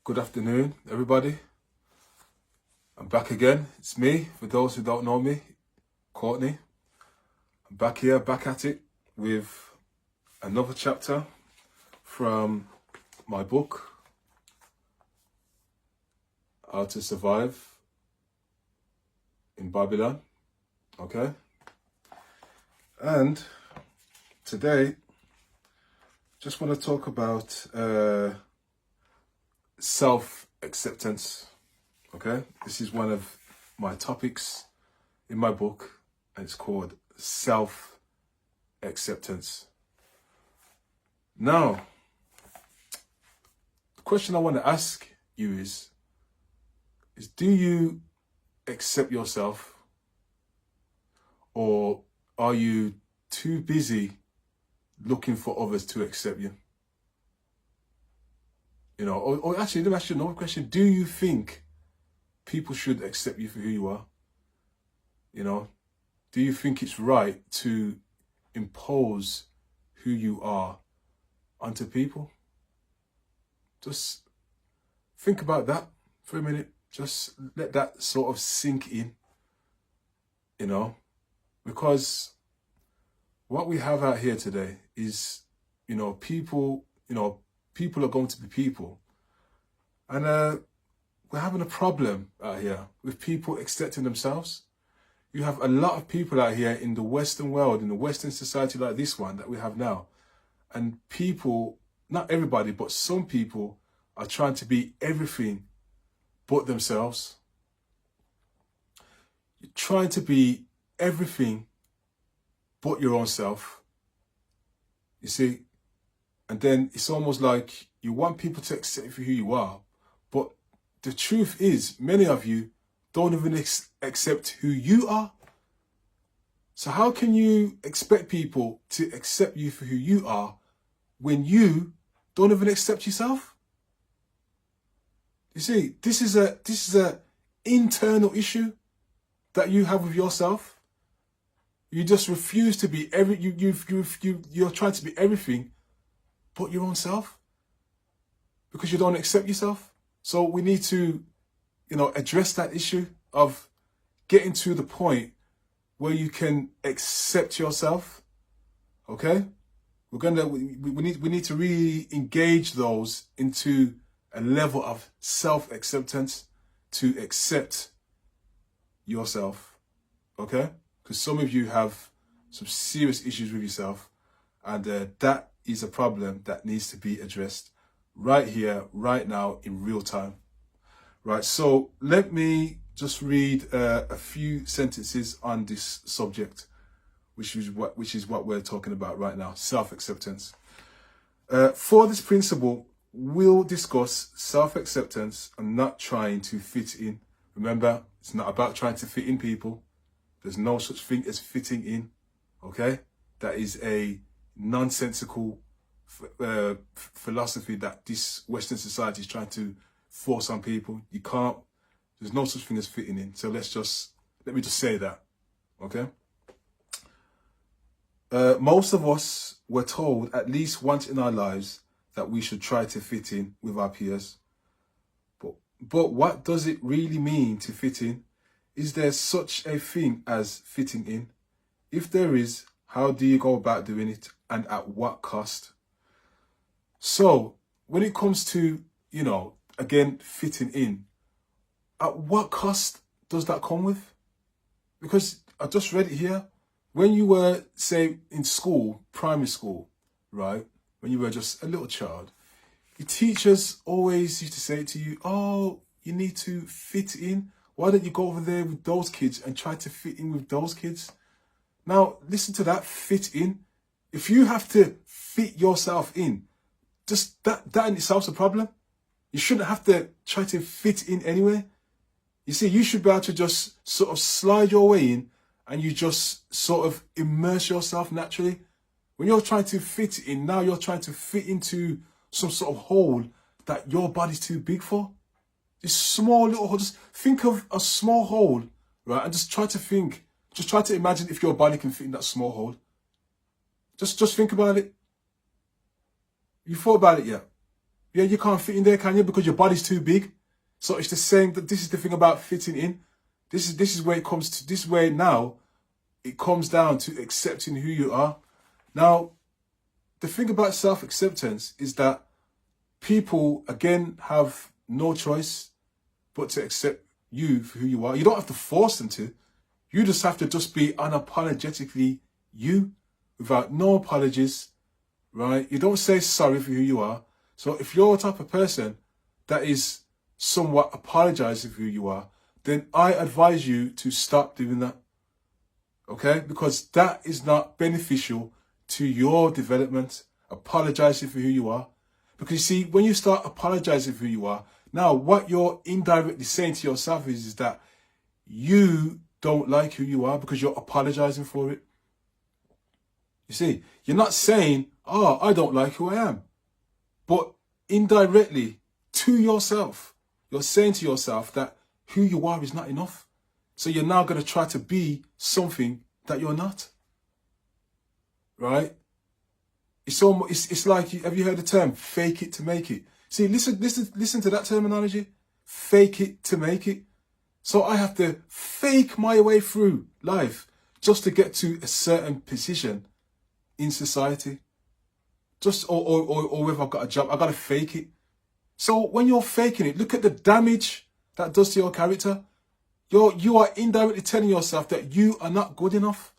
Good afternoon, everybody. I'm back again. It's me, for those who don't know me, Courtney. I'm back here, back at it with another chapter from my book, How to Survive in Babylon. Okay? And today, just want to talk about self-acceptance. Okay, this is one of my topics in my book, and it's called self-acceptance. Now, the question I want to ask you is do you accept yourself, or are you too busy looking for others to accept you? You know, or actually, let me ask you another question. Do you think people should accept you for who you are? You know, do you think it's right to impose who you are onto people? Just think about that for a minute. Just let that sort of sink in, you know, because what we have out here today is, people are going to be people. And we're having a problem out here with people accepting themselves. You have a lot of people out here in the Western world, in the Western society like this one that we have now. And people, not everybody, but some people are trying to be everything but themselves. You're trying to be everything but your own self. You see? And then it's almost like you want people to accept you for who you are. But the truth is, many of you don't even accept who you are. So how can you expect people to accept you for who you are when you don't even accept yourself? You see, this is a internal issue that you have with yourself. You just refuse to be you're trying to be everything but your own self because you don't accept yourself. So we need to, address that issue of getting to the point where you can accept yourself. Okay? We need to really engage those into a level of self-acceptance to accept yourself. Okay? Because some of you have some serious issues with yourself, and that is a problem that needs to be addressed right here, right now, in real time. Right, so let me just read a few sentences on this subject, which is what we're talking about right now, self-acceptance. For this principle, we'll discuss self-acceptance and not trying to fit in. Remember, it's not about trying to fit in people. There's no such thing as fitting in, okay? That is a nonsensical philosophy that this Western society is trying to force on people. You can't, there's no such thing as fitting in. So let me just say that, okay? Most of us were told at least once in our lives that we should try to fit in with our peers. But what does it really mean to fit in? Is there such a thing as fitting in? If there is, how do you go about doing it, and at what cost? So when it comes to, again, fitting in, at what cost does that come with? Because I just read it here. When you were, say, in school, primary school, right? When you were just a little child, your teachers always used to say to you, oh, you need to fit in. Why don't you go over there with those kids and try to fit in with those kids? Now, listen to that, fit in. If you have to fit yourself in, just that in itself is a problem. You shouldn't have to try to fit in anyway. You see, you should be able to just sort of slide your way in, and you just sort of immerse yourself naturally. When you're trying to fit in, now you're trying to fit into some sort of hole that your body's too big for. This small little hole, just think of a small hole, right? And just try to imagine if your body can fit in that small hole. Just think about it. You thought about it yet? Yeah, you can't fit in there, can you? Because your body's too big. So it's the same. This is the thing about fitting in. This is where it comes to. This way now, it comes down to accepting who you are. Now, the thing about self-acceptance is that people, again, have no choice but to accept you for who you are. You don't have to force them to. You just have to just be unapologetically you, without no apologies, right? You don't say sorry for who you are. So if you're the type of person that is somewhat apologizing for who you are, then I advise you to stop doing that, okay? Because that is not beneficial to your development, apologizing for who you are. Because you see, when you start apologizing for who you are, now what you're indirectly saying to yourself is that you don't like who you are because you're apologizing for it. You see, you're not saying, oh, I don't like who I am. But indirectly to yourself, you're saying to yourself that who you are is not enough. So you're now going to try to be something that you're not. Right? It's like, have you heard the term fake it to make it? See, listen to that terminology. Fake it to make it. So I have to fake my way through life just to get to a certain position in society. Or whether I've got a job, I've got to fake it. So when you're faking it, look at the damage that does to your character. You are indirectly telling yourself that you are not good enough.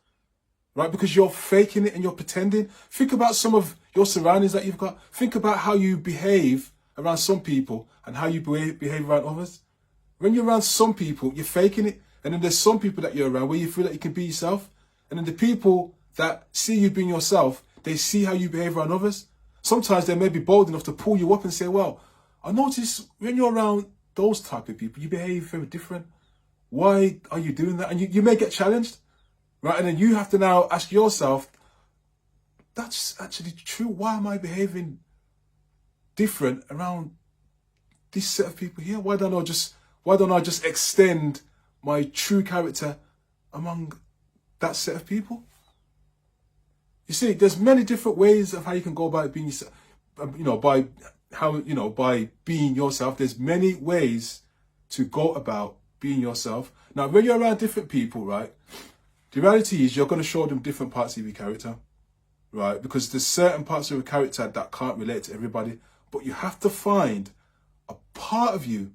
Right? Because you're faking it and you're pretending. Think about some of your surroundings that you've got. Think about how you behave around some people and how you behave around others. When you're around some people, you're faking it. And then there's some people that you're around where you feel that you can be yourself. And then the people that see you being yourself, they see how you behave around others. Sometimes they may be bold enough to pull you up and say, well, I notice when you're around those type of people, you behave very different. Why are you doing that? And you may get challenged. Right, and then you have to now ask yourself, that's actually true. Why am I behaving different around this set of people here? Why don't I just extend my true character among that set of people? You see, there's many different ways of how you can go about being yourself. By being yourself. There's many ways to go about being yourself. Now, when you're around different people, right? The reality is you're going to show them different parts of your character, right? Because there's certain parts of your character that can't relate to everybody, but you have to find a part of you,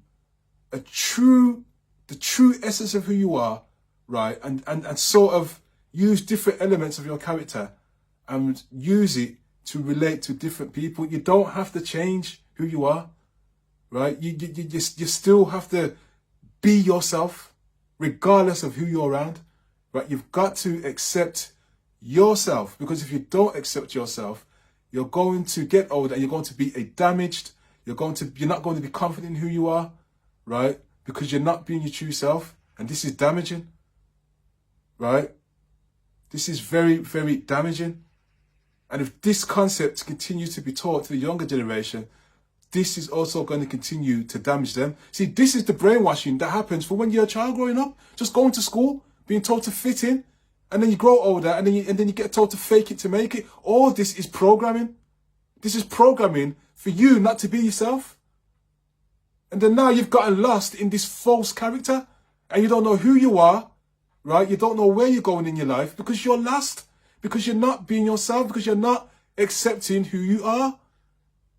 the true essence of who you are, right? And sort of use different elements of your character and use it to relate to different people. You don't have to change who you are, right? You still have to be yourself, regardless of who you're around. Right, you've got to accept yourself, because if you don't accept yourself, you're going to get older and you're going to be damaged. You're not going to be confident in who you are, right? Because you're not being your true self, and this is damaging, right? This is very, very damaging. And if this concept continues to be taught to the younger generation, this is also going to continue to damage them. See, this is the brainwashing that happens for when you're a child growing up, just going to school, being told to fit in, and then you grow older, and then you get told to fake it to make it. All this is programming. This is programming for you not to be yourself. And then now you've gotten lost in this false character, and you don't know who you are, right? You don't know where you're going in your life because you're lost, because you're not being yourself, because you're not accepting who you are,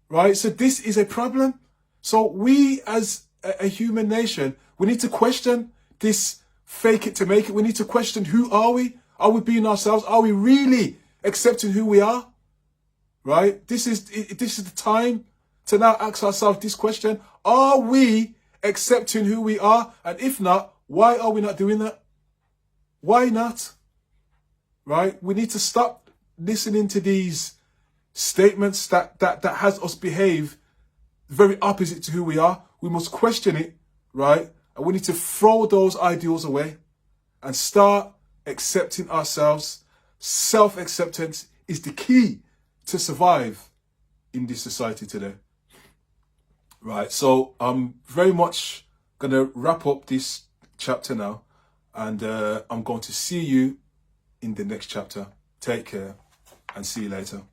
right? So this is a problem. So we as a human nation, we need to question this fake it to make it. We need to question, who are we? Are we being ourselves? Are we really accepting who we are? Right? This is the time to now ask ourselves this question. Are we accepting who we are? And if not, why are we not doing that? Why not? Right? We need to stop listening to these statements that has us behave very opposite to who we are. We must question it, right? And we need to throw those ideals away and start accepting ourselves. Self-acceptance is the key to survive in this society today. Right, so I'm very much going to wrap up this chapter now, and I'm going to see you in the next chapter. Take care and see you later.